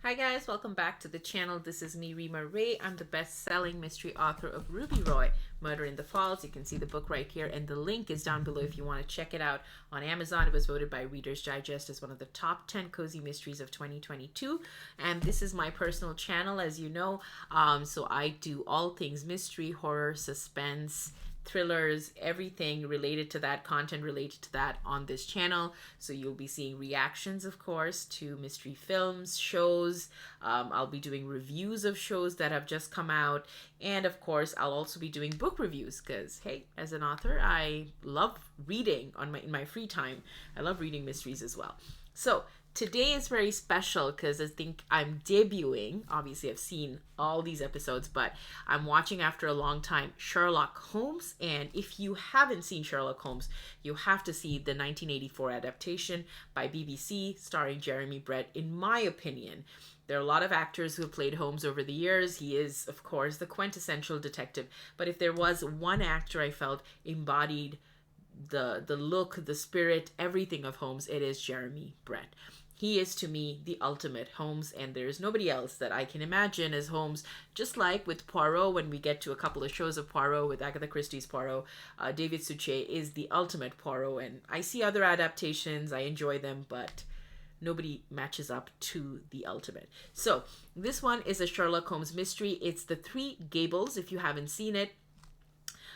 Hi guys, welcome back to the channel. This is me, Rima Ray. I'm the best-selling mystery author of Ruby Roy, Murder in the Falls. You can see the book right here, and the link is down below if you want to check it out on Amazon. It was voted by Reader's Digest as one of the top 10 cozy mysteries of 2022. And this is my personal channel, as you know. So I do all things mystery, horror, suspense, thrillers, everything related to that, content related to that on this channel. So you'll be seeing reactions, of course, to mystery films, shows. I'll be doing reviews of shows that have just come out. And of course, I'll also be doing book reviews because, hey, as an author, I love reading in my free time. I love reading mysteries as well. So today is very special because I think I'm debuting. Obviously, I've seen all these episodes, but I'm watching after a long time Sherlock Holmes. And if you haven't seen Sherlock Holmes, you have to see the 1984 adaptation by BBC starring Jeremy Brett. In my opinion, there are a lot of actors who have played Holmes over the years. He is, of course, the quintessential detective. But if there was one actor I felt embodied the look, the spirit, everything of Holmes, it is Jeremy Brett. He is to me the ultimate Holmes, and there's nobody else that I can imagine as Holmes. Just like with Poirot, when we get to a couple of shows of Poirot with Agatha Christie's Poirot, David Suchet is the ultimate Poirot, and I see other adaptations, I enjoy them, but nobody matches up to the ultimate. So this one is a Sherlock Holmes mystery. It's The Three Gables, if you haven't seen it.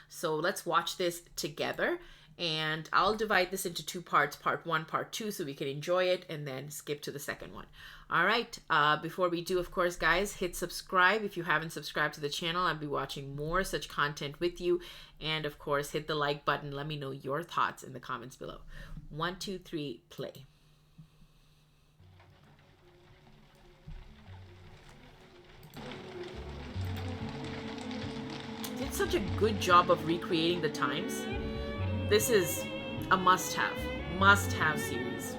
So let's watch this together. And I'll divide this into two parts, part one, part two, so we can enjoy it and then skip to the second one. All right, before we do, of course, guys, hit subscribe if you haven't subscribed to the channel. I'll be watching more such content with you. And of course, hit the like button. Let me know your thoughts in the comments below. 1, 2, 3, play. Did such a good job of recreating the times. This is a must-have series.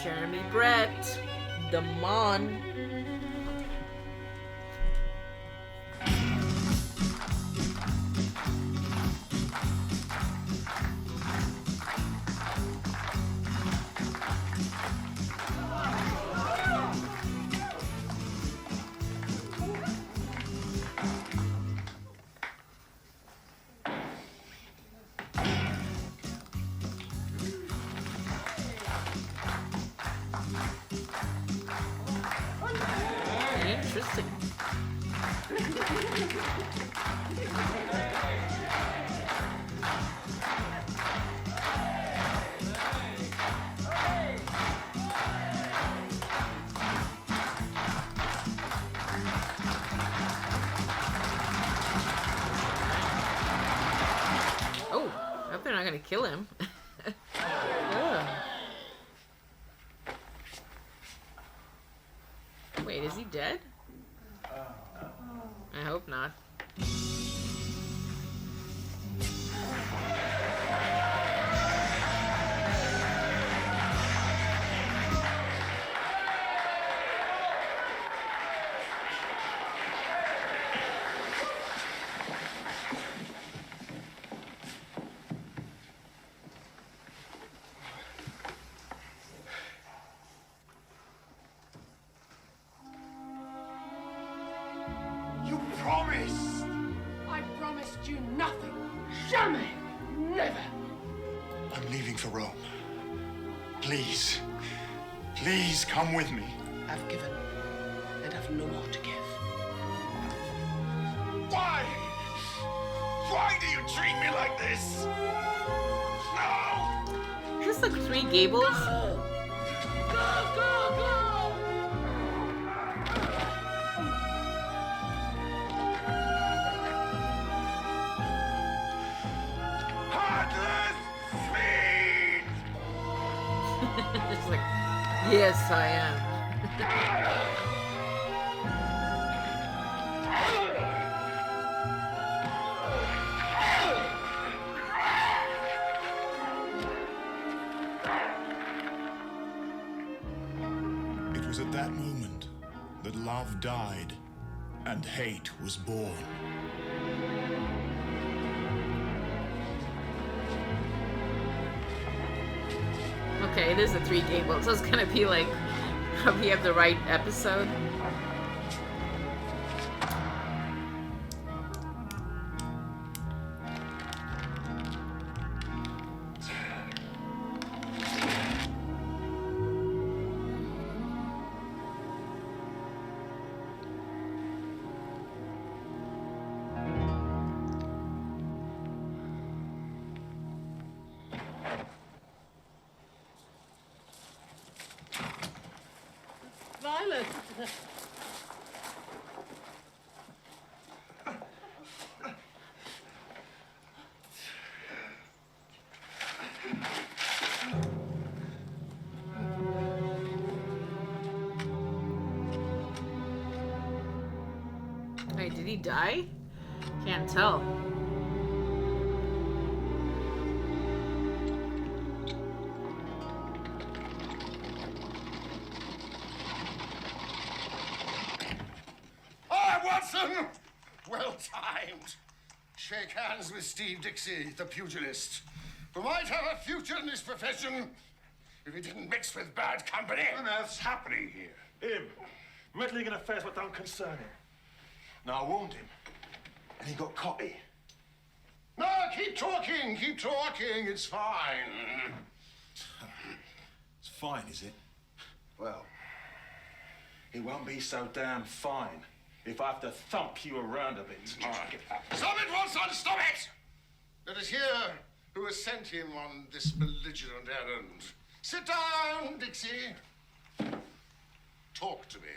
Jeremy Brett, the Mon. Interesting. Oh, I hope they're not gonna kill him. Wait, is he dead? I hope not. I promised you nothing. Jamais. Never. I'm leaving for Rome. Please. Please come with me. I've given, and I've no more to give. Why? Why do you treat me like this? No! Is this like Three Gables? Go! Go, go, go! Heartless fiend! It's like, yes, I am. was at that moment that love died and hate was born. Okay, it is the Three Gables. So it's gonna be like, hope we have the right episode. Violet. Wait, did he die? Can't tell. Hi, Watson! Well timed. Shake hands with Steve Dixie, the pugilist, who might have a future in this profession if he didn't mix with bad company. What on earth's happening here? Him, meddling in affairs that don't concern him. Now, I warned him, and he got cocky. No, keep talking, it's fine. It's fine, is it? Well, it won't be so damn fine if I have to thump you around a bit. All right. Stop it, Watson, stop it! Let us hear who has sent him on this belligerent errand. Sit down, Dixie. Talk to me.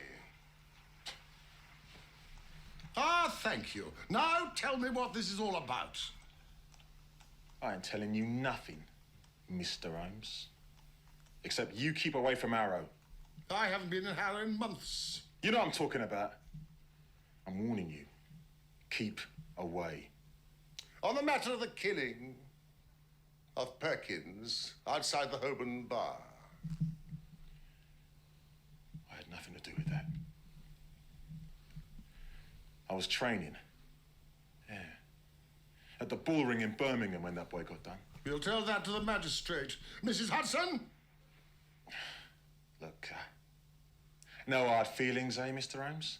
Ah, thank you. Now tell me what this is all about. I ain't telling you nothing, Mr. Holmes. Except you keep away from Arrow. I haven't been in Harrow in months. You know what I'm talking about. I'm warning you. Keep away. On the matter of the killing of Perkins outside the Holborn bar. I had nothing to do with that. I was training. Yeah. At the bull ring in Birmingham when that boy got done. We'll tell that to the magistrate. Mrs. Hudson? Look, no hard feelings, eh, Mr. Holmes?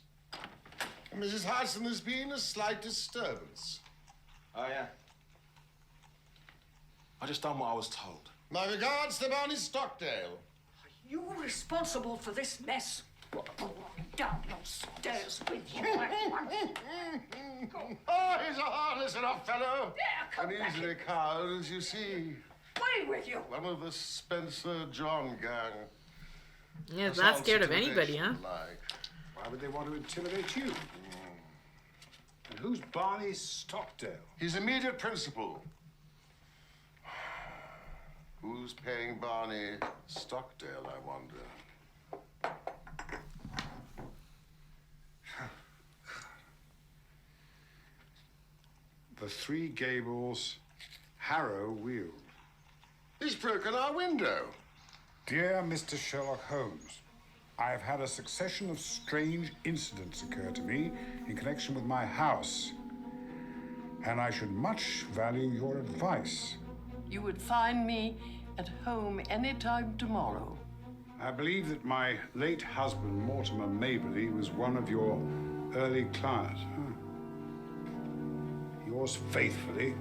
Mrs. Hudson, there's been a slight disturbance. Oh, yeah? I just done what I was told. My regards to Barney Stockdale. You're responsible for this mess. Go on down those stairs with you. Oh, he's a harmless enough fellow. Yeah, come and back easily cowed, as you see. Away with you. One of the Spencer John gang. Yeah, it's not Sounds scared of anybody, huh? intimidation-like. Why would they want to intimidate you? And who's Barney Stockdale? His immediate principal. Who's paying Barney Stockdale, I wonder? The Three Gables, Harrow Weald. He's broken our window. Dear Mr. Sherlock Holmes, I have had a succession of strange incidents occur to me in connection with my house, and I should much value your advice. You would find me at home any time tomorrow. I believe that my late husband, Mortimer Maberly, was one of your early clients. Yours faithfully,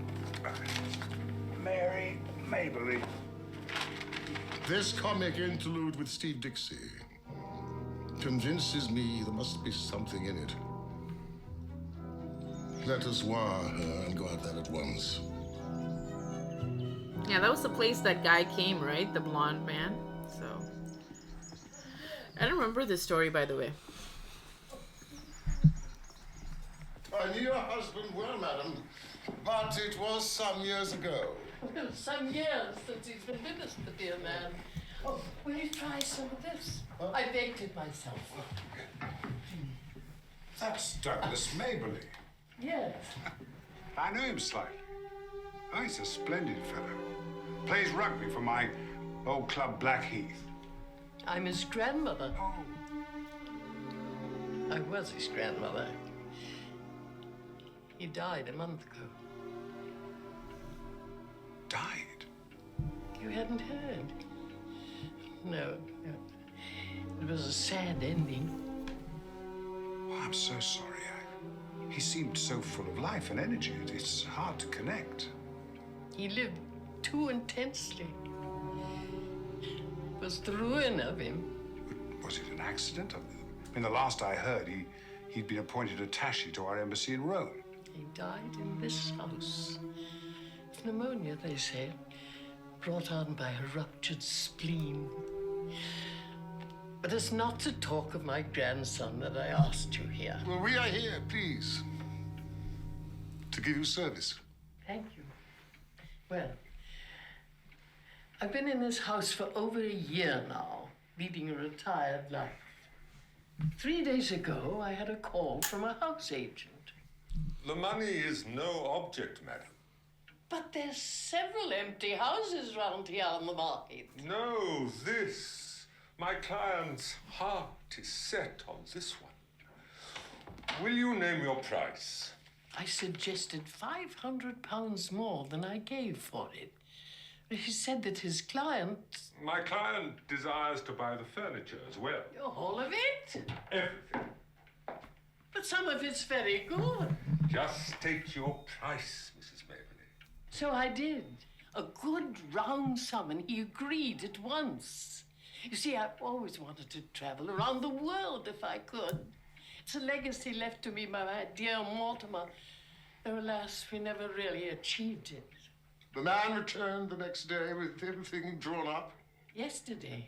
Mary Maberly. This comic interlude with Steve Dixie convinces me there must be something in it. Let us wire her and go out there at once. Yeah, that was the place that guy came, right? The blonde man. So, I don't remember this story, by the way. I knew your husband well, madam, but it was some years ago. Some years since he's been with us, the dear man. Oh, will you try some of this? I baked it myself. That's Douglas Maberly. Yes. I know him slightly. Oh, he's a splendid fellow. Plays rugby for my old club Blackheath. I'm his grandmother. Oh, I was his grandmother. He died a month ago. Died? You hadn't heard? No. It was a sad ending. Oh, I'm so sorry. He seemed so full of life and energy. It's hard to connect. He lived too intensely. It was the ruin of him. Was it an accident? I mean, the last I heard, he'd been appointed attaché to our embassy in Rome. He died in this house. Of pneumonia, they say, brought on by a ruptured spleen. But it's not to talk of my grandson that I asked you here. Well, we are here, please, to give you service. Thank you. Well, I've been in this house for over a year now, leading a retired life. 3 days ago, I had a call from a house agent. The money is no object, madam. But there's several empty houses round here on the market. No, this. My client's heart is set on this one. Will you name your price? I suggested £500 more than I gave for it. He said that his client... My client desires to buy the furniture as well. All of it? Everything. But some of it's very good. Just take your price, Mrs. Mabley. So I did. A good round sum, and he agreed at once. You see, I've always wanted to travel around the world if I could. It's a legacy left to me by my dear Mortimer. Though, alas, we never really achieved it. The man returned the next day with everything drawn up. Yesterday.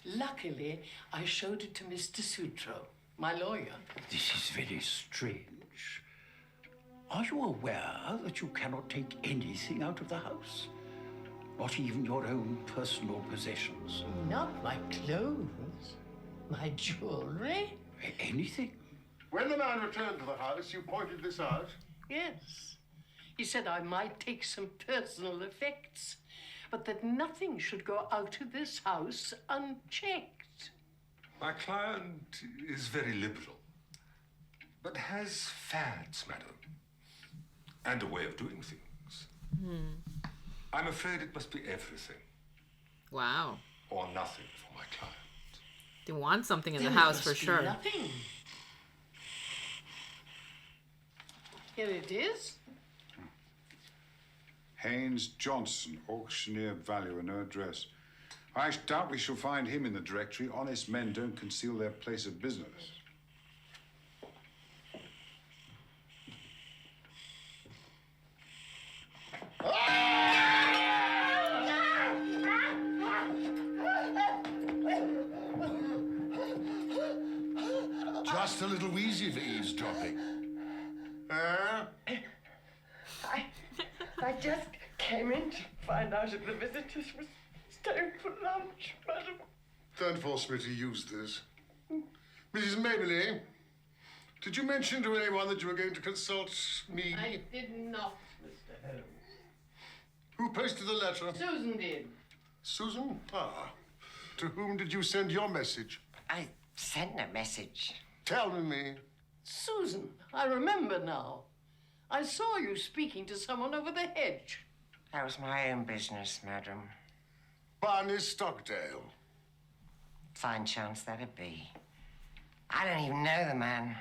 Luckily, I showed it to Mr. Sutro, my lawyer. This is very strange. Are you aware that you cannot take anything out of the house? Not even your own personal possessions? Not my clothes, my jewelry. Anything? When the man returned to the house, you pointed this out. Yes. He said I might take some personal effects, but that nothing should go out of this house unchecked. My client is very liberal, but has fads, madam, and a way of doing things. I'm afraid it must be everything Wow. or nothing for my client. They want something in Then the it house must for be sure. Nothing. Here it is. Haynes Johnson, auctioneer, valuer, no address. I doubt we shall find him in the directory. Honest men don't conceal their place of business. Just a little wheezy for eavesdropping. I just came in to find out if the visitors were staying for lunch, madam. Don't force me to use this. Mrs. Mabley, did you mention to anyone that you were going to consult me? I did not, Mr. Holmes. Who posted the letter? Susan did. Susan? Ah. To whom did you send your message? I sent no message. Tell me. Susan, I remember now. I saw you speaking to someone over the hedge. That was my own business, madam. Barney Stockdale. Fine chance that'd be. I don't even know the man.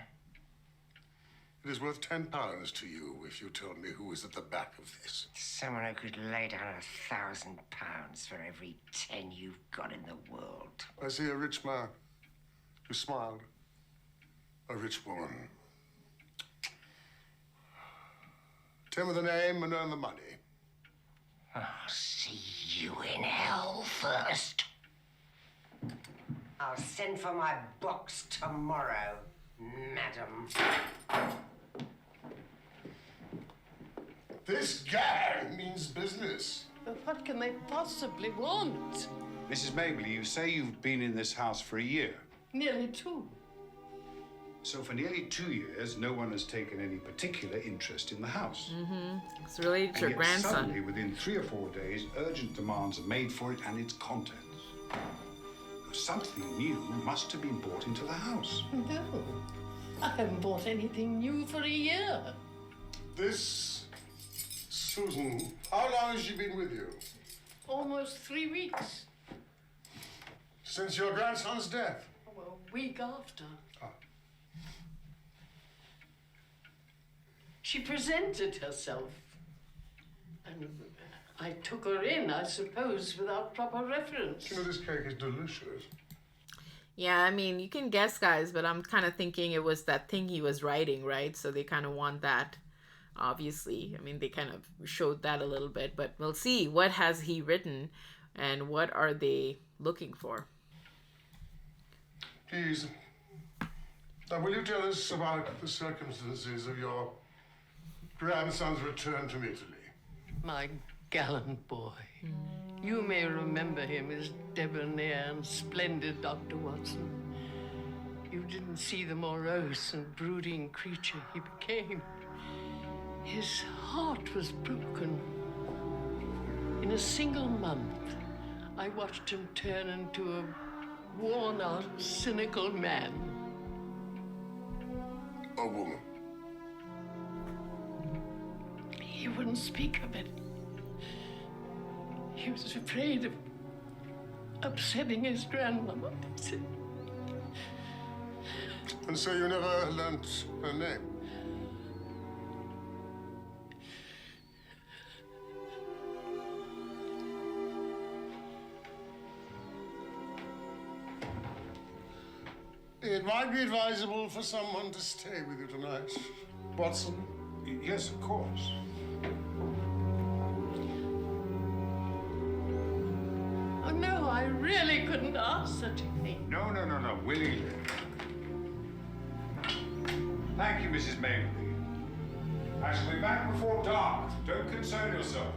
It is worth £10 to you if you tell me who is at the back of this. Someone who could lay down £1,000 for every 10 you've got in the world. I see a rich man. You smiled. A rich woman. Tell me the name and earn the money. I'll see you in hell first. I'll send for my box tomorrow, madam. This gang means business. But what can they possibly want? Mrs. Mabley, you say you've been in this house for a year. Nearly 2. So for nearly 2 years, no one has taken any particular interest in the house. It's related to And your yet grandson. suddenly, within 3 or 4 days, urgent demands are made for it and its contents. Something new must have been brought into the house. No. I haven't bought anything new for a year. This Susan, how long has she been with you? Almost 3 weeks. Since your grandson's death? Well, a week after. Ah. She presented herself. And I took her in, I suppose, without proper reference. You know, this cake is delicious. Yeah, I mean, you can guess, guys, but I'm kind of thinking it was that thing he was writing, right? So they kind of want that, obviously. I mean, they kind of showed that a little bit, but we'll see. What has he written and what are they looking for? Please, now will you tell us about the circumstances of your grandson's return from Italy? My gallant boy. You may remember him as debonair and splendid, Dr. Watson. You didn't see the morose and brooding creature he became. His heart was broken. In a single month, I watched him turn into a worn-out, cynical man. A woman. He wouldn't speak of it. He was afraid of upsetting his grandmother. And so you never learnt her name? It might be advisable for someone to stay with you tonight. Watson? Yes, of course. Oh, no, I really couldn't ask such a thing. No. Willingly. Thank you, Mrs. Mabley. I shall be back before dark. Don't concern yourself.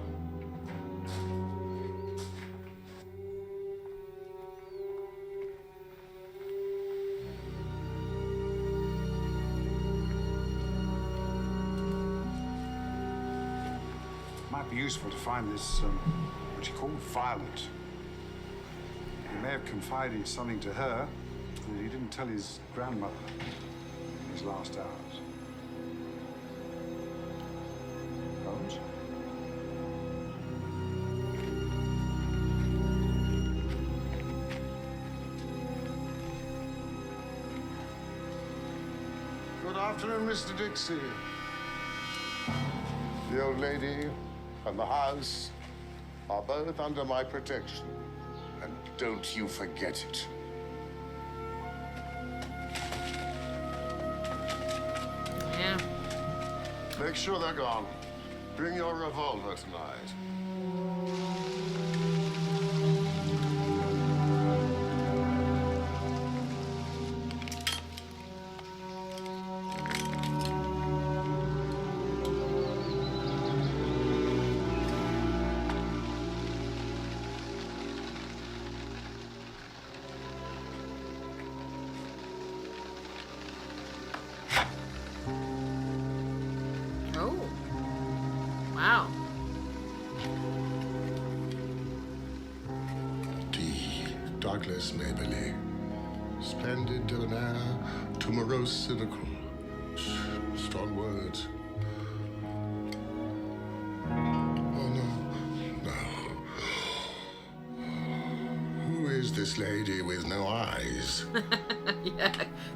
Might be useful to find this, what you call Violet. He may have confided something to her that he didn't tell his grandmother in his last hours. Holmes? Good afternoon, Mr. Dixie. The old lady and the house are both under my protection. And don't you forget it. Yeah. Make sure they're gone. Bring your revolver tonight. Oh. Wow. D. Douglas Maberly. Splendid, debonair, too morose, cynical. Strong words. Oh, no. Who is this lady with no eyes? Yeah,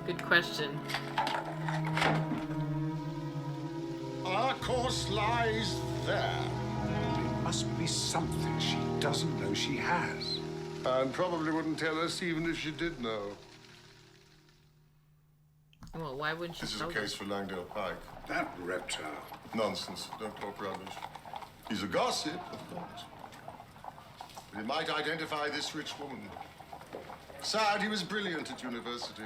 good question. Our course lies there. It must be something she doesn't know she has. And probably wouldn't tell us even if she did know. Well, why wouldn't she This is tell a them? case for Langdale Pike. That reptile. Nonsense. Don't talk rubbish. He's a gossip, of course. But he might identify this rich woman. Sad, he was brilliant at university.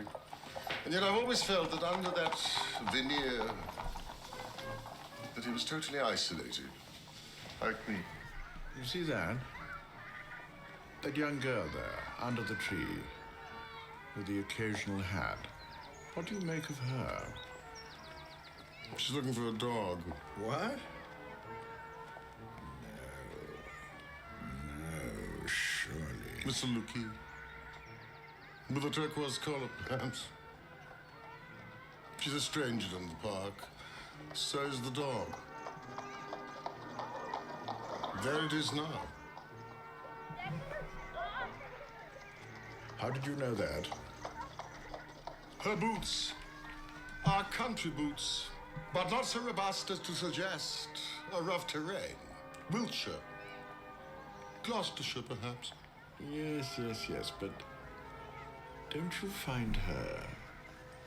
And yet I've always felt that under that veneer, that he was totally isolated. Like me. You see that? That young girl there, under the tree, with the occasional hat. What do you make of her? She's looking for a dog. What? No, surely. Mr. Lukey. With a turquoise collar, perhaps. She's a stranger in the park. So is the dog. There it is now. How did you know that? Her boots are country boots, but not so robust as to suggest a rough terrain. Wiltshire. Gloucestershire, perhaps. Yes, but don't you find her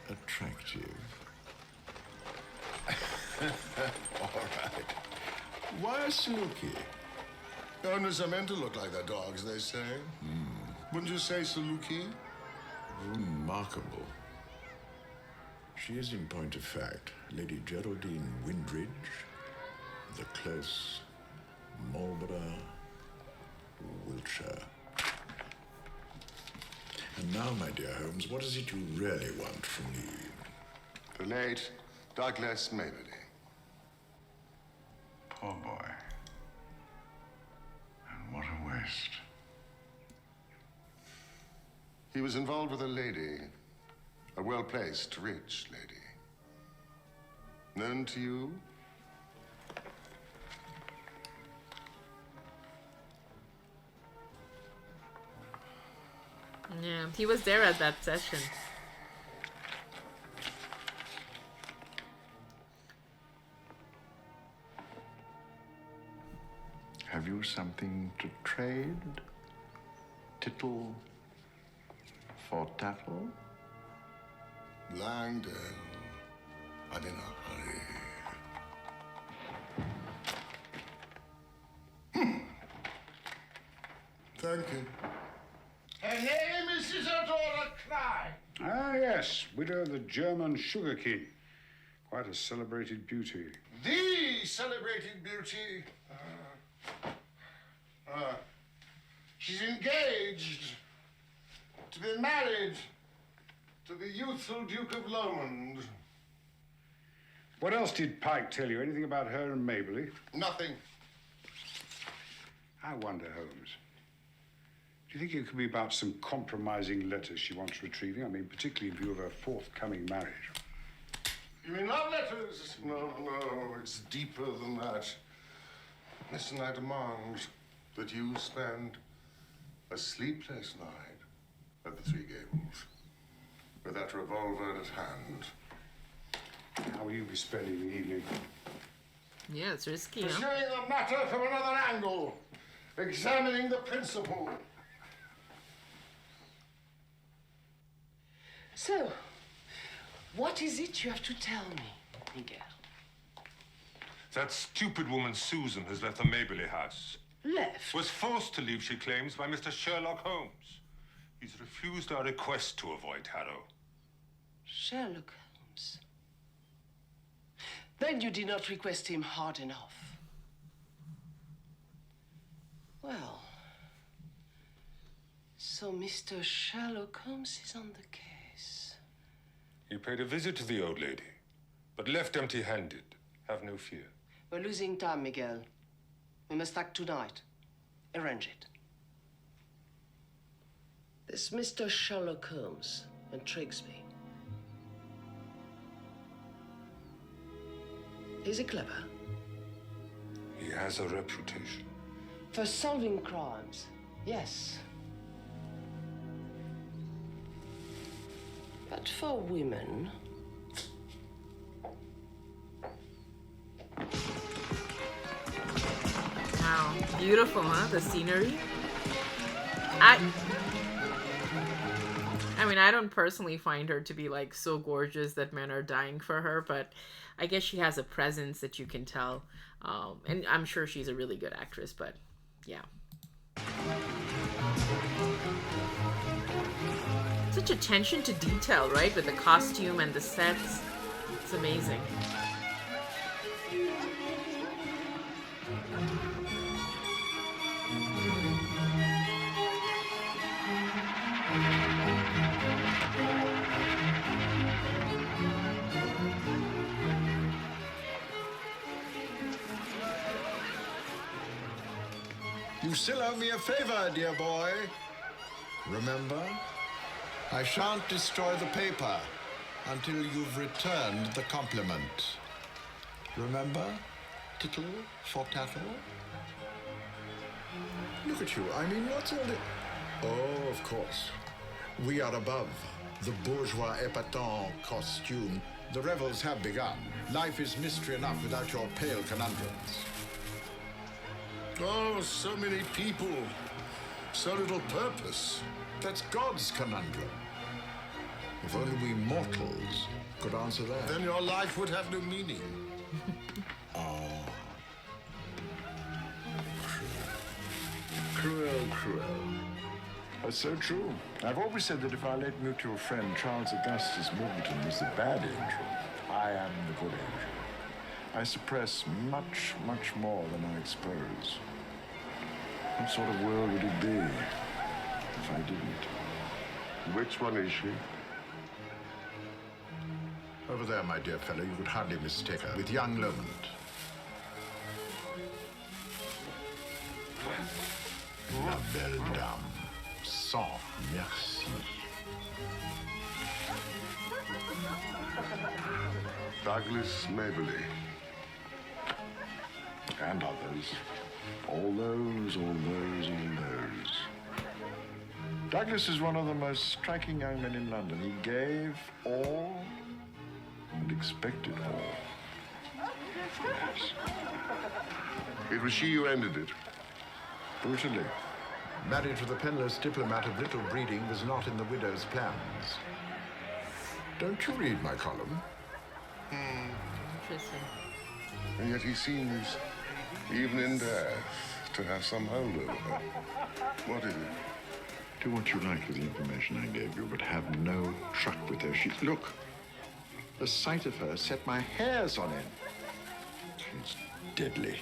attractive? All right. Why a Saluki? Owners are meant to look like their dogs, they say. Wouldn't you say, Saluki? Remarkable. She is, in point of fact, Lady Geraldine Windridge, the Close, Marlborough, Wiltshire. And now, my dear Holmes, what is it you really want from me? The late Douglas Maberly. Poor boy. And what a waste. He was involved with a lady, a well-placed, rich lady. Known to you? Yeah, he was there at that session. Have you something to trade? Tittle for tattle? Langdale. I'm in a hurry. Thank you. Her name is Isadora Klein. Ah, yes, widow of the German Sugar King. Quite a celebrated beauty. The celebrated beauty. She's engaged to be married to the youthful Duke of Lomond. What else did Pike tell you? Anything about her and Maberly? Nothing. I wonder, Holmes. Do you think it could be about some compromising letters she wants retrieving? I mean, particularly in view of her forthcoming marriage. You mean love letters? No, it's deeper than that. Listen, I demand that you spend a sleepless night at the Three Gables with that revolver at hand. How will you be spending the evening? Yeah, it's risky, huh? Pursuing the matter from another angle, examining the principle. So, what is it you have to tell me, Miguel? That stupid woman Susan has left the Maberly house. Left? Was forced to leave, she claims, by Mr. Sherlock Holmes. He's refused our request to avoid Harrow. Sherlock Holmes. Then you did not request him hard enough. Well, so Mr. Sherlock Holmes is on the case. He paid a visit to the old lady, but left empty-handed. Have no fear. We're losing time, Miguel. We must act tonight. Arrange it. This Mr. Sherlock Holmes intrigues me. Is he clever? He has a reputation. For solving crimes, yes. But for women... Wow, beautiful, huh? The scenery. I mean, I don't personally find her to be like so gorgeous that men are dying for her, but I guess she has a presence that you can tell. And I'm sure she's a really good actress, but yeah. Such attention to detail, right? With the costume and the sets. It's amazing. You still owe me a favor, dear boy. Remember? I shan't destroy the paper. until you've returned the compliment. Remember? Tittle for tattle? Look at you. I mean, what's all the... Oh, of course. We are above the bourgeois épatant costume. The revels have begun. Life is mystery enough without your pale conundrums. Oh, so many people. So little purpose. That's God's conundrum. If only we mortals could answer that. Then your life would have no meaning. Oh. Cruel, cruel. That's so true. I've always said that if our late mutual friend Charles Augustus Milverton was the bad angel, I am the good angel. I suppress much, much more than I expose. What sort of world would it be if I didn't? Which one is she? Over there, my dear fellow, you could hardly mistake her with young Lomond. La belle dame, sans merci. Douglas Maberly. And others. All those. Douglas is one of the most striking young men in London. He gave all and expected all. Yes. It was she who ended it. Brutally. Marriage with a penniless diplomat of little breeding was not in the widow's plans. Don't you read my column? Interesting. And yet he seems, even in death, to have some hold over her. What is it? Do what you like with the information I gave you, but have no truck with her. Look, the sight of her set my hairs on end. She's deadly.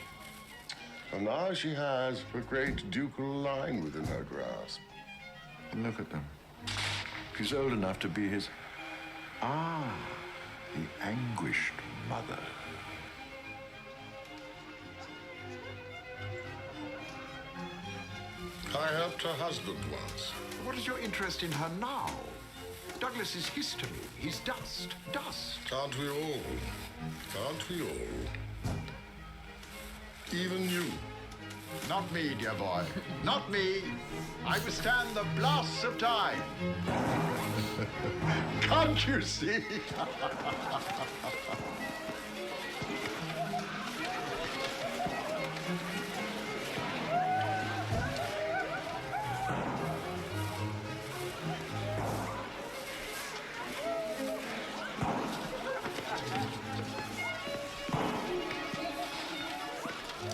And now she has a great ducal line within her grasp. And look at them. She's old enough to be his... the anguished mother. I helped her husband once. What is your interest in her now? Douglas is history. He's dust. Dust. Can't we all? Can't we all? Even you. Not me, dear boy. Not me. I withstand the blasts of time. Can't you see?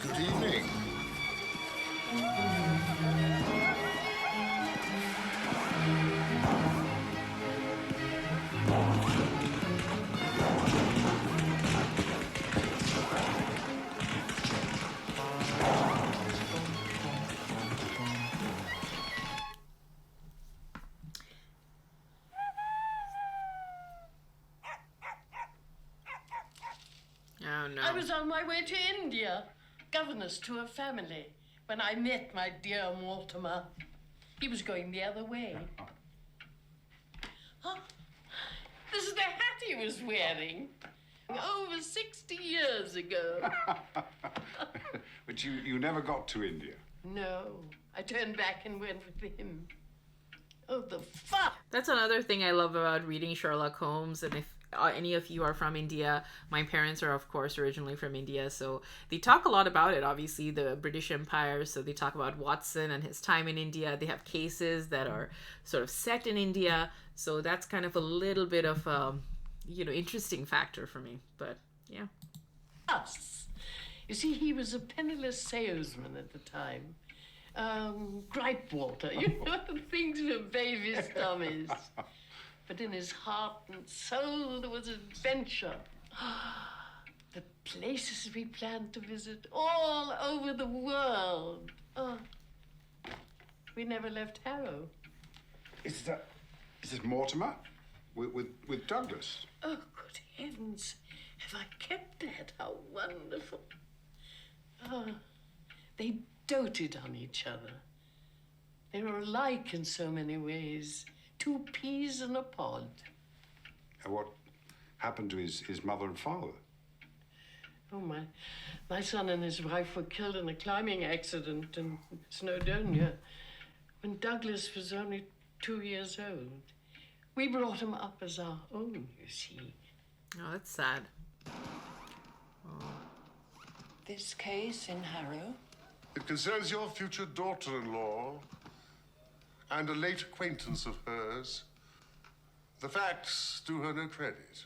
Good evening. Oh, no. I was on my way to India, governess to a family, when I met my dear Mortimer. He was going the other way. Huh? This is the hat he was wearing. Over 60 years ago. But you never got to India. No, I turned back and went with him. Oh, the fun! That's another thing I love about reading Sherlock Holmes. And if any of you are from India, my parents are, of course, originally from India. So they talk a lot about it, obviously, the British Empire. So they talk about Watson and his time in India. They have cases that are sort of set in India. So that's kind of a little bit of interesting factor for me. But, yeah. Us. You see, he was a penniless salesman at the time. Gripe water, things for baby stomachs. But in his heart and soul there was adventure. The places we planned to visit all over the world. Oh, we never left Harrow. Is this Mortimer? With Douglas? Oh, good heavens. Have I kept that? How wonderful. Oh, they doted on each other. They were alike in so many ways. Two peas in a pod. What happened to his mother and father? Oh, my son and his wife were killed in a climbing accident in Snowdonia when Douglas was only 2 years old. We brought him up as our own, you see. Oh, that's sad. This case in Harrow? It concerns your future daughter-in-law and a late acquaintance of hers. The facts do her no credit.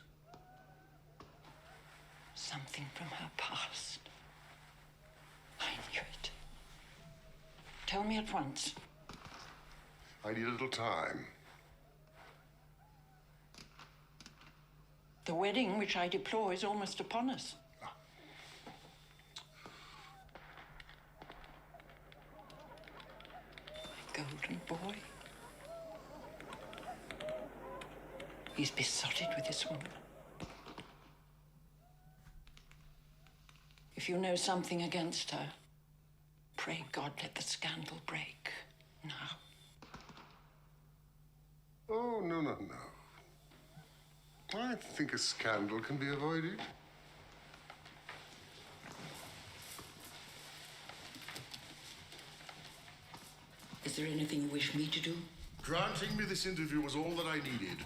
Something from her past. I knew it. Tell me at once. I need a little time. The wedding which I deplore is almost upon us. My golden boy. He's besotted with this woman. If you know something against her, pray God let the scandal break now. Oh, no, no, no. I think a scandal can be avoided. Is there anything you wish me to do? Granting me this interview was all that I needed.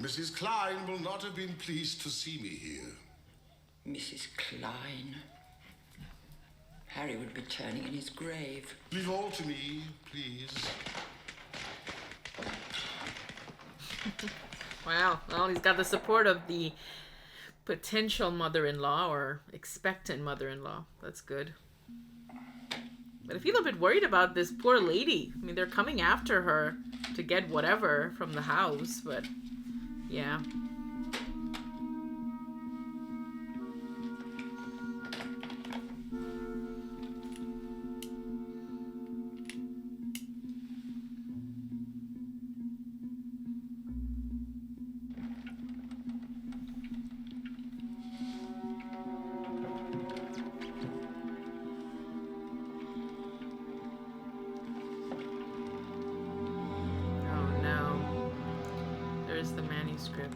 Mrs. Klein will not have been pleased to see me here. Mrs. Klein. Harry would be turning in his grave. Leave all to me, please. Wow. Well, he's got the support of the potential mother-in-law or expectant mother-in-law. That's good. But I feel a bit worried about this poor lady. I mean, they're coming after her to get whatever from the house, but yeah. The manuscript.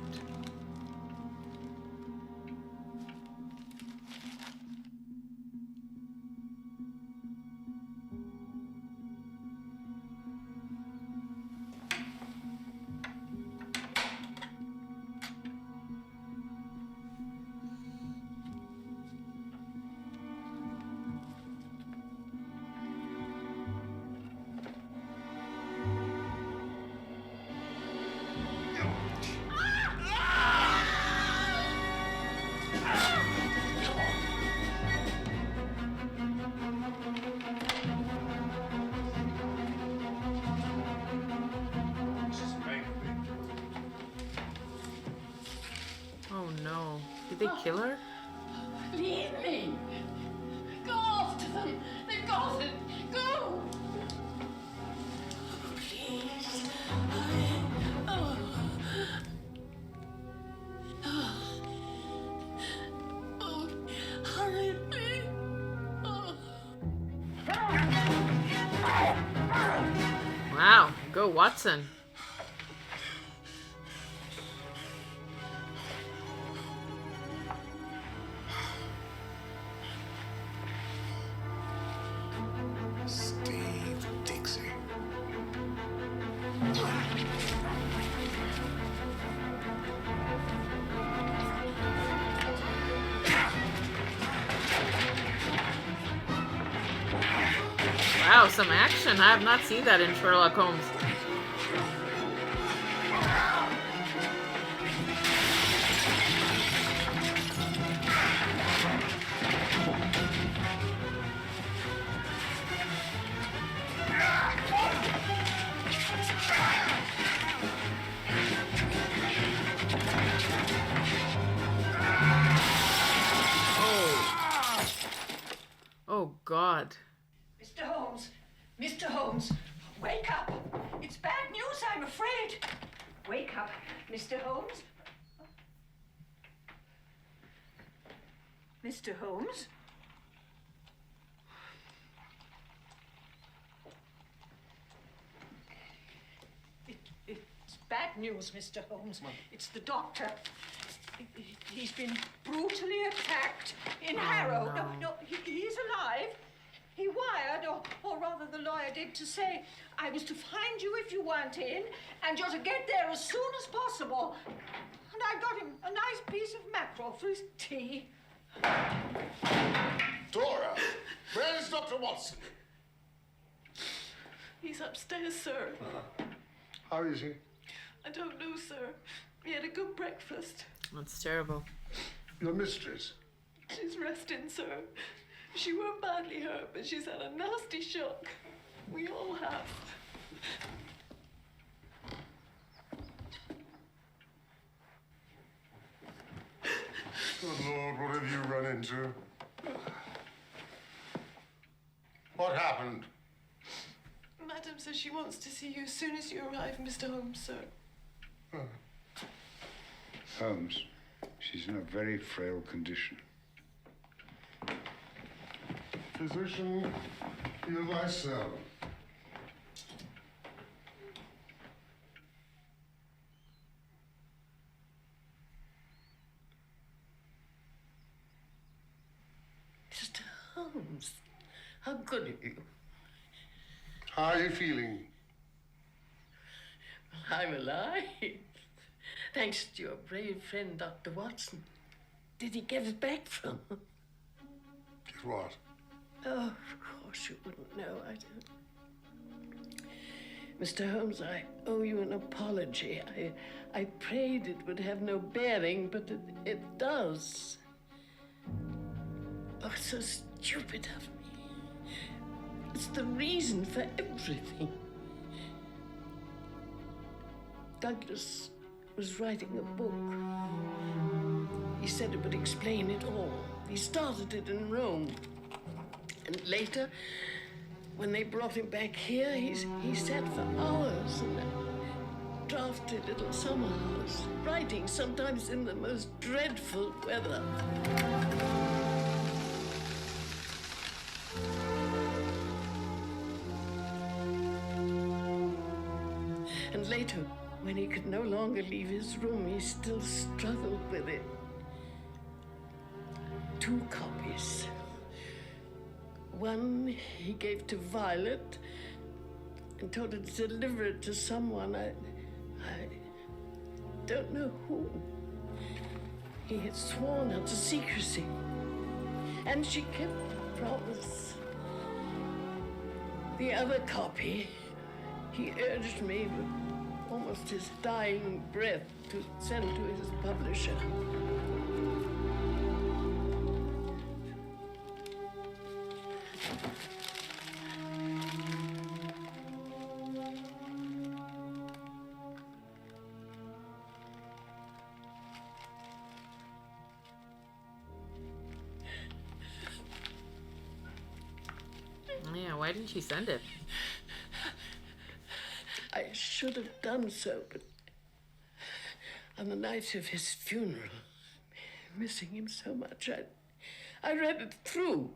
Oh no. Did they kill her? Leave me! Go after them! They've got it! Go! Please. Hurry me! Wow. Go, Watson. Steve Dixie. Wow, some action. I have not seen that in Sherlock Holmes. Oh, God. Mr. Holmes! Mr. Holmes! Wake up! It's bad news, I'm afraid. Wake up, Mr. Holmes. Mr. Holmes? It's bad news, Mr. Holmes. It's the doctor. He's been brutally attacked in Harrow. No, he's alive. He wired, or rather the lawyer did, to say I was to find you if you weren't in, and you're to get there as soon as possible. And I got him a nice piece of mackerel for his tea. Dora, where is Dr. Watson? He's upstairs, sir. How is he? I don't know, sir. He had a good breakfast. That's terrible. Your mistress? She's resting, sir. She weren't badly hurt, but she's had a nasty shock. We all have. Good Lord, what have you run into? What happened? Madam says she wants to see you as soon as you arrive, Mr. Holmes, sir. Holmes, she's in a very frail condition. Physician, heal thyself. Mr. Holmes, how good of you. How are you feeling? I'm alive. Thanks to your brave friend, Dr. Watson. Did he get it back from? Get what? Oh, of course you wouldn't know. I don't. Mr. Holmes, I owe you an apology. I prayed it would have no bearing, but it does. Oh, it's so stupid of me. It's the reason for everything. Douglas was writing a book. He said it would explain it all. He started it in Rome. And later, when they brought him back here, he sat for hours in a drafty little summer house, writing sometimes in the most dreadful weather. And later, when he could no longer leave his room, he still struggled with it. 2 copies. One he gave to Violet and told her to deliver it to someone. I don't know who. He had sworn her to secrecy. And she kept the promise. The other copy, he urged me with almost his dying breath to send to his publisher. Yeah, why didn't you send it? I should have done so, but on the night of his funeral, missing him so much, I read it through.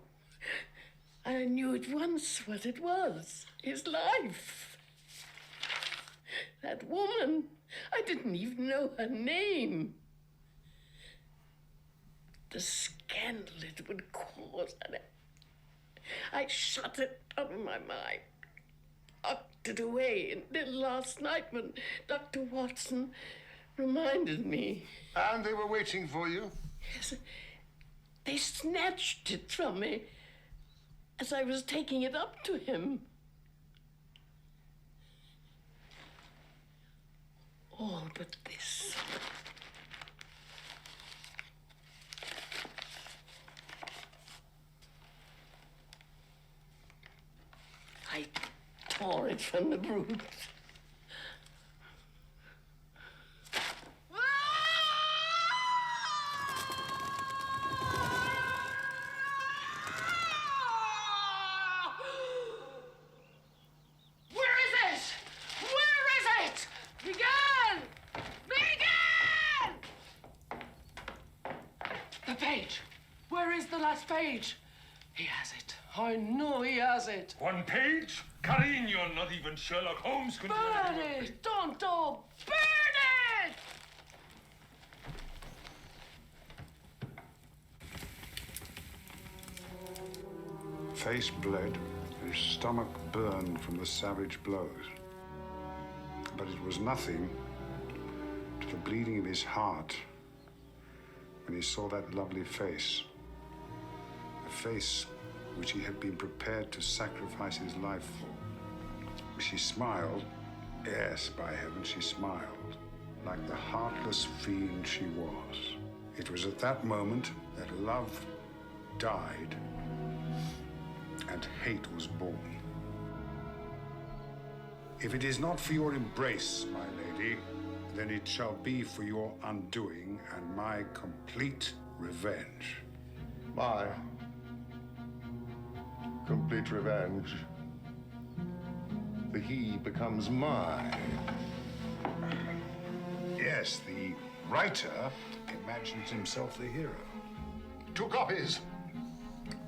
I knew at once what it was, his life. That woman, I didn't even know her name. The scandal it would cause, and I shut it out of my mind. Locked it away until last night when Dr. Watson reminded me. And they were waiting for you? Yes. They snatched it from me as I was taking it up to him. All but this. I tore it from the brute. Page. Where is the last page? He has it. I know he has it. 1 page? Carino, not even Sherlock Holmes could... Burn it! Don't burn it! Face bled, his stomach burned from the savage blows. But it was nothing to the bleeding in his heart when he saw that lovely face. A face which he had been prepared to sacrifice his life for. She smiled. Yes, by heaven, she smiled. Like the heartless fiend she was. It was at that moment that love died and hate was born. If it is not for your embrace, my lady, then it shall be for your undoing and my complete revenge. My complete revenge. The he becomes mine. Yes, the writer imagines himself the hero. 2 copies.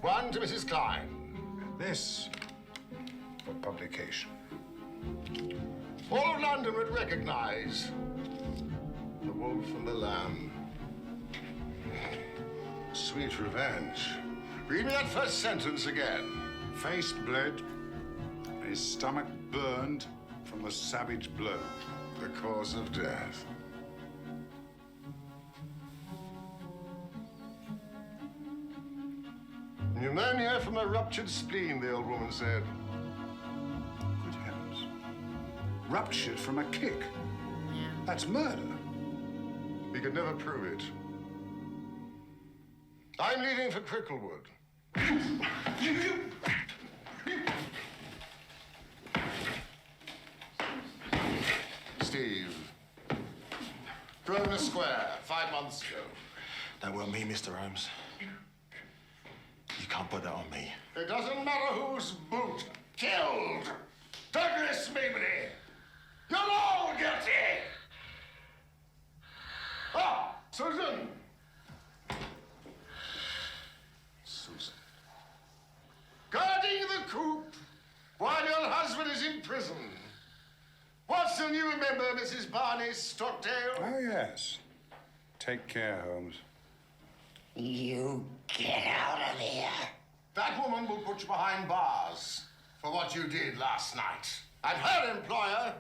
1 to Mrs. Klein. And this for publication. All of London would recognize the wolf and the lamb. Sweet revenge. Read me that first sentence again. Face bled, his stomach burned from the savage blow. The cause of death. Pneumonia from a ruptured spleen, the old woman said. Good heavens. Ruptured from a kick. That's murder. We could never prove it. I'm leaving for Cricklewood. Steve. Grosvenor Square, 5 months ago. That weren't me, Mr. Holmes. You can't put that on me. It doesn't matter whose boot killed Douglas Mabry. You're all guilty. Ah, Susan. Susan. Guarding the coop while your husband is in prison. Watson, you remember Mrs. Barney Stockdale? Oh, yes. Take care, Holmes. You get out of here. That woman will put you behind bars for what you did last night. And her employer,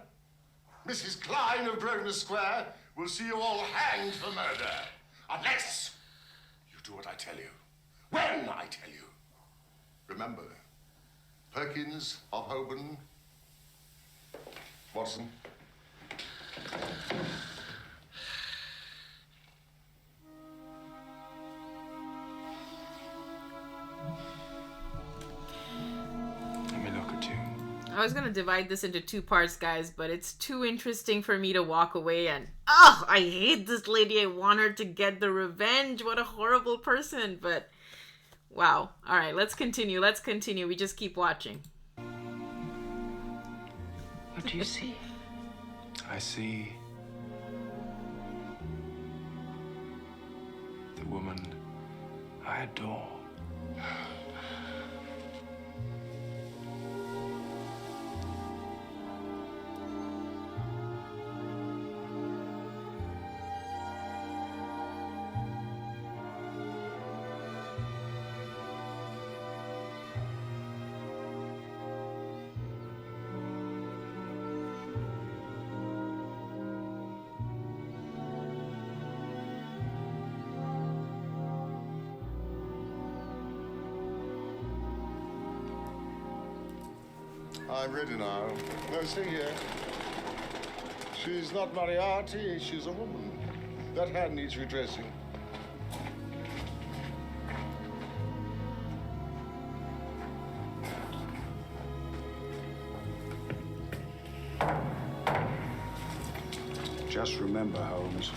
Mrs. Klein of Grosvenor Square, will see you all hanged for murder. Unless you do what I tell you. When I tell you. Remember, Perkins of Holborn. Watson. Let me look at you. I was gonna divide this into 2 parts, guys, but it's too interesting for me to walk away and I hate this lady. I want her to get the revenge. What a horrible person. But wow. All right, let's continue. We just keep watching. What do you see? I see the woman I adore. I'm ready now. No, stay here. She's not Moriarty, she's a woman. That hand needs redressing. Just remember, Holmes,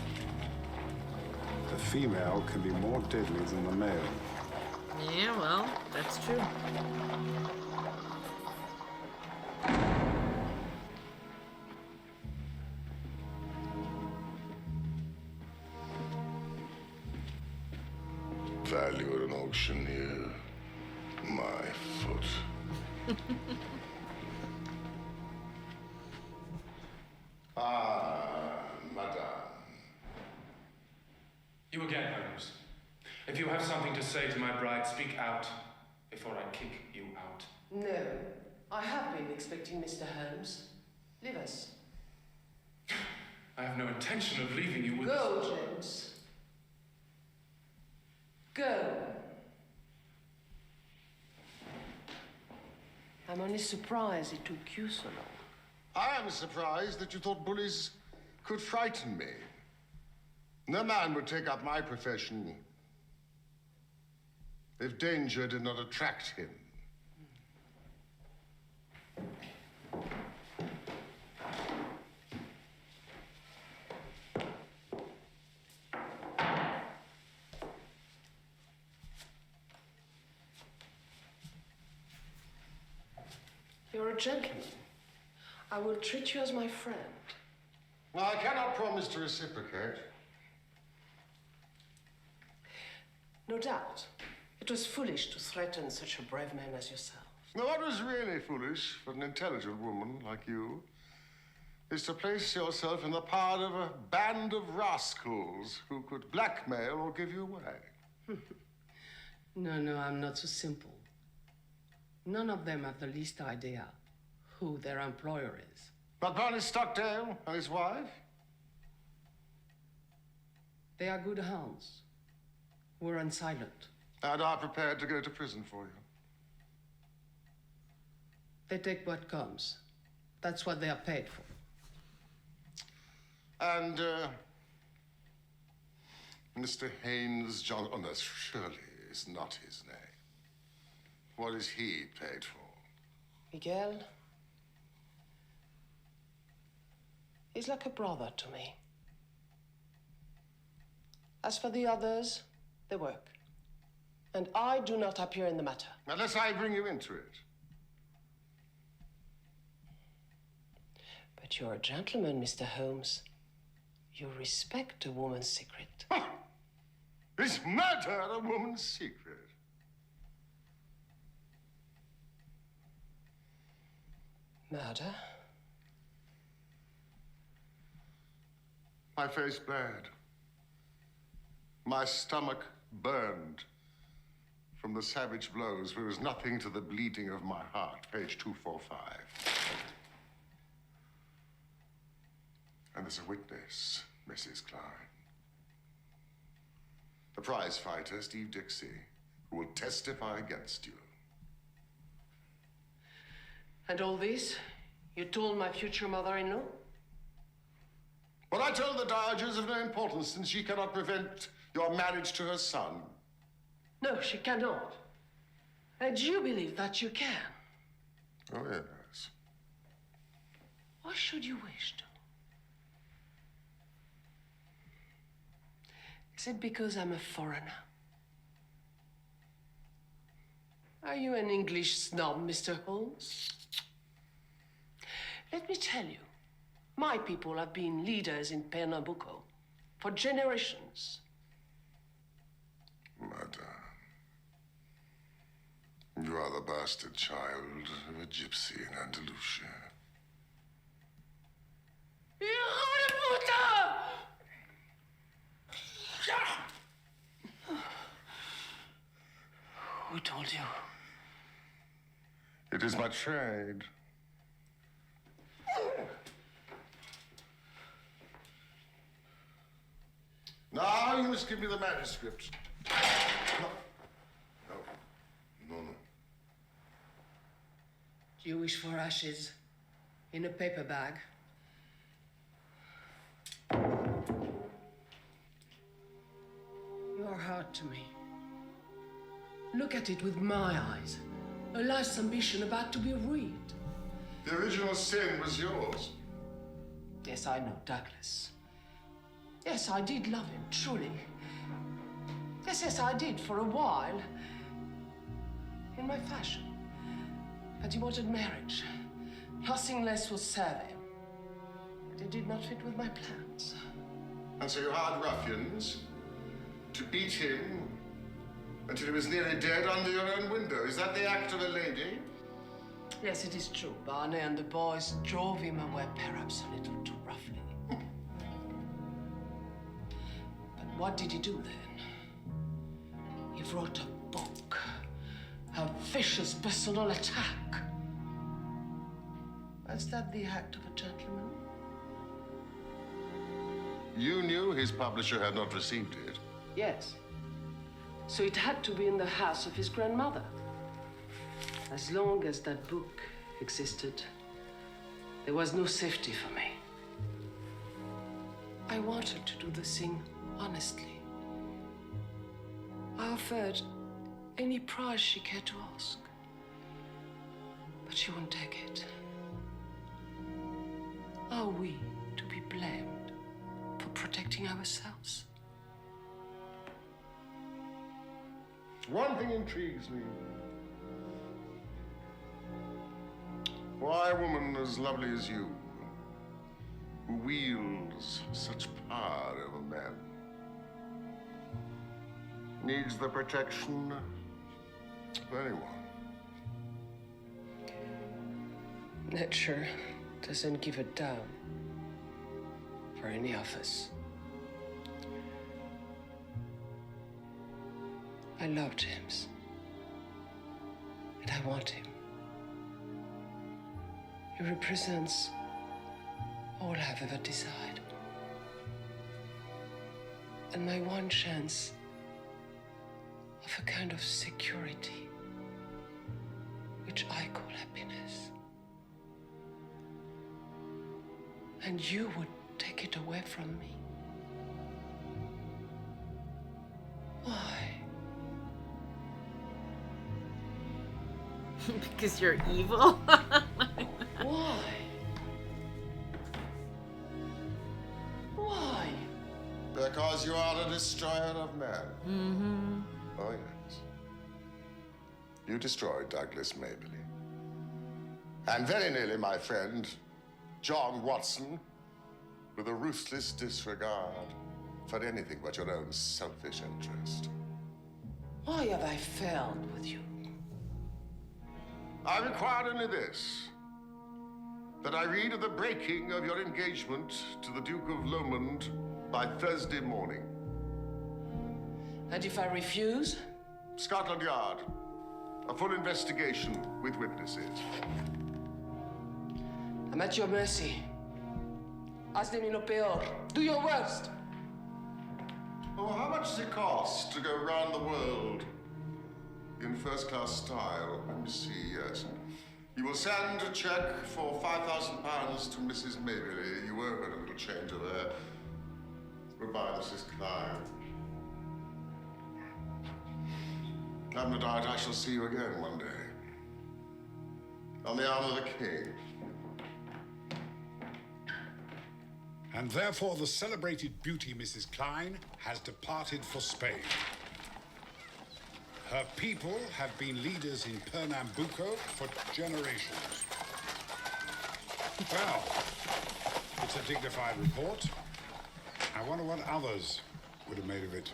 the female can be more deadly than the male. Yeah, well, that's true. Value at an auctioneer. My foot. Madame. You again, Holmes. If you have something to say to my bride, speak out before I kick you out. No, I have been expecting Mr. Holmes. Leave us. I have no intention of leaving you with... Go, James. Go. I'm only surprised it took you so long. I am surprised that you thought bullies could frighten me. No man would take up my profession if danger did not attract him. You're a gentleman. I will treat you as my friend. Well, I cannot promise to reciprocate. No doubt. It was foolish to threaten such a brave man as yourself. Now, what was really foolish for an intelligent woman like you is to place yourself in the power of a band of rascals who could blackmail or give you away. No, I'm not so simple. None of them have the least idea who their employer is. But Barney Stockdale and his wife? They are good hounds. We're unsilent. And are prepared to go to prison for you. They take what comes. That's what they are paid for. And, Mr. Haynes John... Oh, no, surely is not his name. What is he paid for? Miguel? He's like a brother to me. As for the others, they work. And I do not appear in the matter. Unless I bring you into it. But you're a gentleman, Mr. Holmes. You respect a woman's secret. Is murder a woman's secret? Murder? My face bled. My stomach burned from the savage blows. There was nothing to the bleeding of my heart. Page 245. And there's a witness, Mrs. Klein. The prize fighter, Steve Dixie, who will testify against you. And all this, you told my future mother-in-law? Well, I told the Dowager is of no importance since she cannot prevent your marriage to her son. No, she cannot. And you believe that you can? Oh, yes. Why should you wish to? Is it because I'm a foreigner? Are you an English snob, Mr. Holmes? Let me tell you, my people have been leaders in Pernambuco for generations. Madame, you are the bastard child of a gypsy in Andalusia. Who told you? It is my trade. Now you must give me the manuscript. No. Do you wish for ashes in a paper bag? You are hard to me. Look at it with my eyes. A life's ambition about to be ruined. The original sin was yours. Yes, I know, Douglas. Yes, I did love him, truly. Yes, I did for a while. In my fashion. But he wanted marriage. Nothing less would serve him. But it did not fit with my plans. And so you hired ruffians to beat him Until he was nearly dead under your own window. Is that the act of a lady? Yes, it is true. Barney and the boys drove him away perhaps a little too roughly. But what did he do then? He wrote a book. A vicious personal attack. Was that the act of a gentleman? You knew his publisher had not received it. Yes. So it had to be in the house of his grandmother. As long as that book existed, there was no safety for me. I wanted to do the thing honestly. I offered any price she cared to ask, but she wouldn't take it. Are we to be blamed for protecting ourselves? One thing intrigues me. Why a woman as lovely as you, who wields such power over men, needs the protection of anyone? Nature doesn't give a damn for any of us. I love James, and I want him. He represents all I've ever desired, and my one chance of a kind of security, which I call happiness. And you would take it away from me. Why? Because you're evil? Why? Why? Because you are a destroyer of men. Mm-hmm. Oh, yes. You destroyed Douglas Maberly. And very nearly my friend, John Watson, with a ruthless disregard for anything but your own selfish interest. Why have I failed with you? I require only this, that I read of the breaking of your engagement to the Duke of Lomond by Thursday morning. And if I refuse? Scotland Yard. A full investigation with witnesses. I'm at your mercy. Haz de mí lo peor. Do your worst. Oh, how much does it cost to go around the world in first-class style? Let me see, yes. You will send a check for £5,000 to Mrs. Maberly. You owe her a little change of air. Goodbye, Mrs. Klein. Have no doubt I shall see you again one day. On the arm of the king. And therefore the celebrated beauty Mrs. Klein has departed for Spain. Her people have been leaders in Pernambuco for generations. Well, it's a dignified report. I wonder what others would have made of it.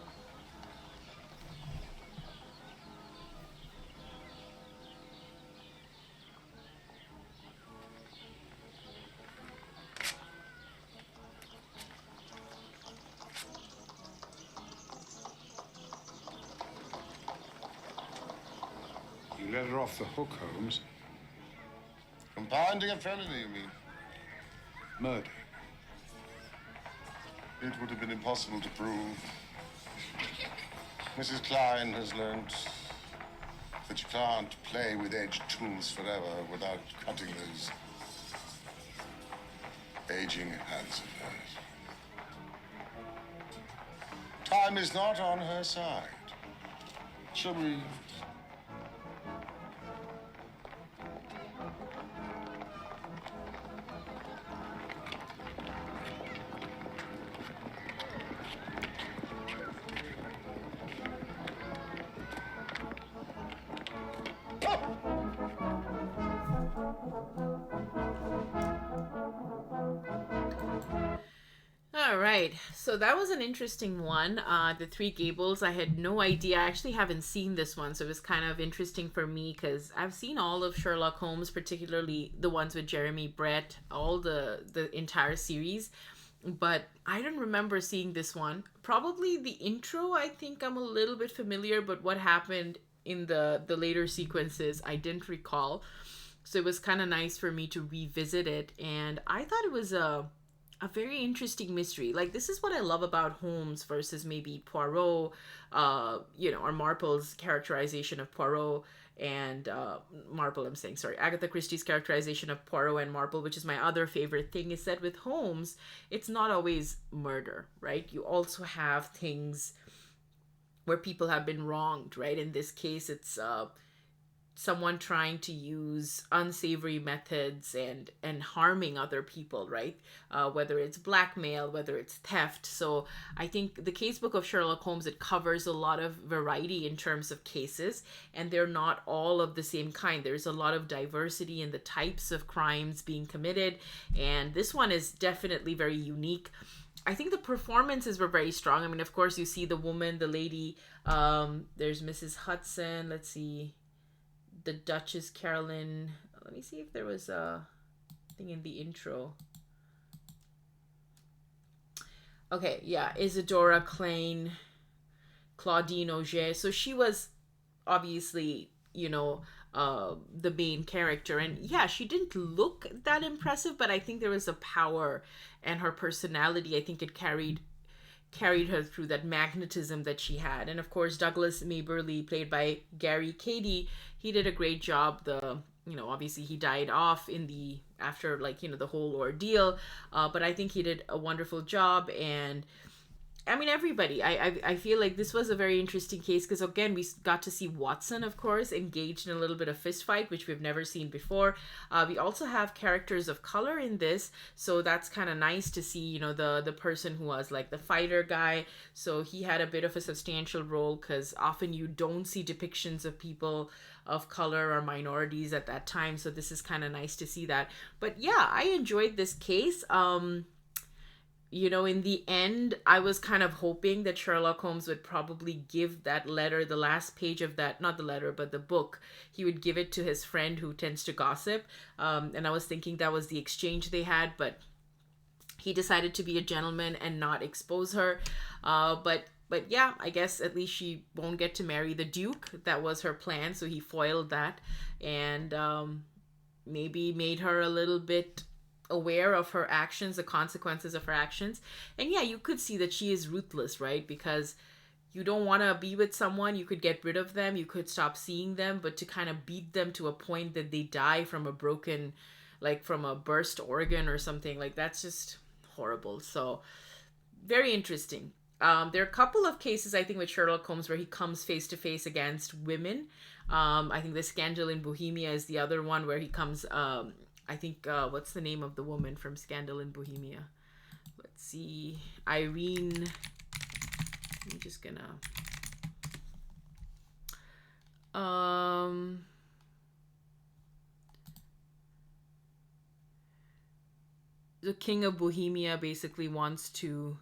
You let her off the hook, Holmes. Compounding a felony, you mean? Murder. It would have been impossible to prove. Mrs. Klein has learned that you can't play with edged tools forever without cutting those aging hands of hers. Time is not on her side. Shall we? All right, so that was an interesting one. The Three Gables, I had no idea. I actually haven't seen this one, so it was kind of interesting for me because I've seen all of Sherlock Holmes, particularly the ones with Jeremy Brett, all the entire series, but I don't remember seeing this one. Probably the intro, I think I'm a little bit familiar, but what happened in the later sequences, I didn't recall. So it was kind of nice for me to revisit it, and I thought it was a very interesting mystery. Like, this is what I love about Holmes versus maybe Poirot, or Marple's characterization of Poirot and Marple, I'm saying, sorry, Agatha Christie's characterization of Poirot and Marple, which is my other favorite thing, is that with Holmes, it's not always murder, right? You also have things where people have been wronged, right? In this case, it's someone trying to use unsavory methods and harming other people, right? Whether it's blackmail, whether it's theft. So I think the casebook of Sherlock Holmes, it covers a lot of variety in terms of cases, and they're not all of the same kind. There's a lot of diversity in the types of crimes being committed, and this one is definitely very unique. I think the performances were very strong. I mean, of course, you see the woman, the lady, there's Mrs. Hudson, let's see, the Duchess Carolyn. Let me see if there was a thing in the intro. Okay, yeah, Isadora Klein, Claudine Auger. So she was obviously, the main character. And yeah, she didn't look that impressive, but I think there was a power, and her personality, I think it carried her through, that magnetism that she had. And of course, Douglas Maberly, played by Gary Cady, he did a great job. Obviously he died off after the whole ordeal, but I think he did a wonderful job. And I mean, everybody, I feel like this was a very interesting case because, again, we got to see Watson, of course, engaged in a little bit of fist fight, which we've never seen before. We also have characters of color in this, so that's kind of nice to see, the person who was like the fighter guy. So he had a bit of a substantial role because often you don't see depictions of people of color or minorities at that time. So this is kind of nice to see that. But yeah, I enjoyed this case. In the end, I was kind of hoping that Sherlock Holmes would probably give that letter, the last page of that, not the letter, but the book, he would give it to his friend who tends to gossip. And I was thinking that was the exchange they had, but he decided to be a gentleman and not expose her. But yeah, I guess at least she won't get to marry the Duke. That was her plan, so he foiled that. And maybe made her a little bit aware of her actions, the consequences of her actions. And yeah, you could see that she is ruthless, right? Because you don't want to be with someone, you could get rid of them, you could stop seeing them, but to kind of beat them to a point that they die from a broken, from a burst organ or something, that's just horrible. So very interesting. There are a couple of cases, I think, with Sherlock Holmes where he comes face to face against women. I think the Scandal in Bohemia is the other one where he comes, I think, what's the name of the woman from Scandal in Bohemia? Let's see. Irene. I'm just gonna... the King of Bohemia basically wants to...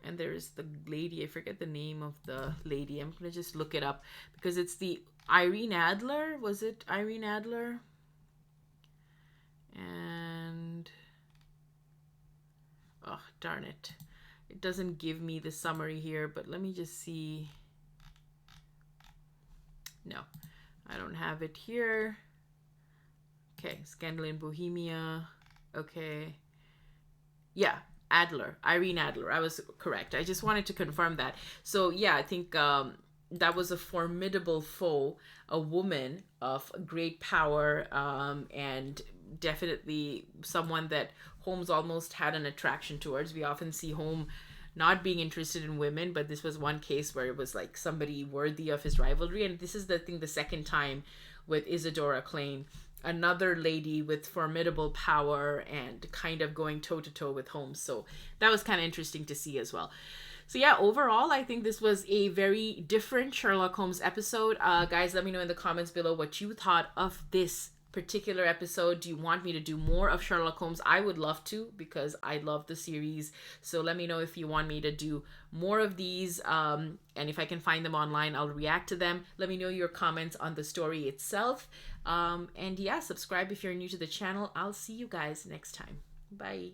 And there's the lady. I forget the name of the lady. I'm gonna just look it up. Because it's the Irene Adler. Was it Irene Adler? And oh, darn it, it doesn't give me the summary here, but let me just see. No, I don't have it here. Okay, Scandal in Bohemia. Okay, yeah, Adler, Irene Adler, I was correct. I just wanted to confirm that. So yeah, I think that was a formidable foe, a woman of great power, and definitely someone that Holmes almost had an attraction towards. We often see Holmes not being interested in women, but this was one case where it was somebody worthy of his rivalry. And this is the second time with Isadora Klein, another lady with formidable power and kind of going toe to toe with Holmes. So that was kind of interesting to see as well. So yeah, overall, I think this was a very different Sherlock Holmes episode. Guys, let me know in the comments below what you thought of this particular episode. Do you want me to do more of Sherlock Holmes? I would love to, because I love the series. So let me know if you want me to do more of these, and if I can find them online, I'll react to them. Let me know your comments on the story itself, and yeah, subscribe if you're new to the channel. I'll see you guys next time. Bye.